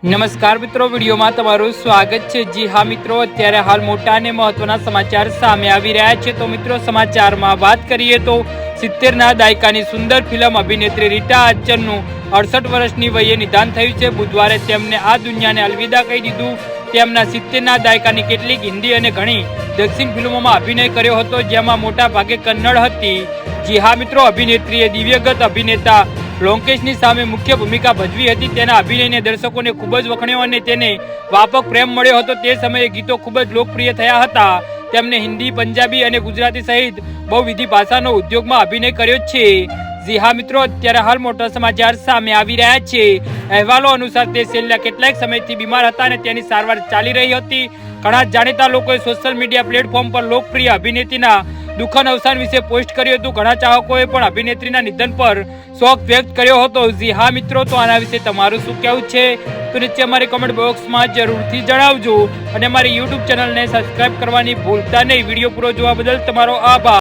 નમસ્કાર મિત્રો, વિડીયોમાં તમારું સ્વાગત છે। જી હા મિત્રો, અત્યારે હાલ મોટા અને મહત્વના સમાચાર સામે આવી રહ્યા છે। તો મિત્રો, સમાચારમાં વાત કરીએ તો 70ના દાયકાની સુંદર ફિલ્મ અભિનેત્રી રીટા આચરનું 68 વર્ષની વયે નિદાન થયું છે। બુધવારે તેમને આ દુનિયાને અલવિદા કહી દીધું। તેમના 70ના દાયકાની કેટલીક હિન્દી અને ઘણી દક્ષિણ ફિલ્મોમાં અભિનય કર્યો હતો, જેમાં મોટા ભાગે કન્નડ હતી। જી હા મિત્રો, અભિનેત્રીએ દિવ્યગત અભિનેતા લોકેશની સામે મુખ્ય ભૂમિકા ભજવી હતી। તેના અભિનયને દર્શકોને ખૂબ જ વખણ્યો અને તેને વ્યાપક પ્રેમ મળ્યો હતો। તે સમયે ગીતો ખૂબ જ લોકપ્રિય થયા હતા। તેમને હિન્દી, પંજાબી અને ગુજરાતી સહિત બહુવિધ ભાષાનો ઉદ્યોગમાં અભિનય કર્યો છે। જી હા મિત્રો, અત્યારે હાલ મોટા સમાચાર સામે આવી રહ્યા છે। અહેવાલો અનુસાર તે છેલ્લા કેટલાક સમયથી બીમાર હતા અને તેની સારવાર ચાલી રહી હતી। ઘણા જાણીતા લોકોએ સોશિયલ મીડિયા પ્લેટફોર્મ પર લોકપ્રિય અભિનેત્રીના દુઃખદ અવસાન વિશે પોસ્ટ કર્યું હતું। ઘણા ચાહકોએ પણ અભિનેત્રીના નિધન પર શોક વ્યક્ત કર્યો હતો। જી હા મિત્રો, તો આના વિશે તમારું શું કહેવું છે તો નીચે અમારી કમેન્ટ બોક્સમાં જરૂરથી જણાવજો અને અમારી યુટ્યુબ ચેનલને સબસ્ક્રાઇબ કરવાની ભૂલતા નહીં। વિડીયો પૂરો જોવા બદલ તમારો આભાર।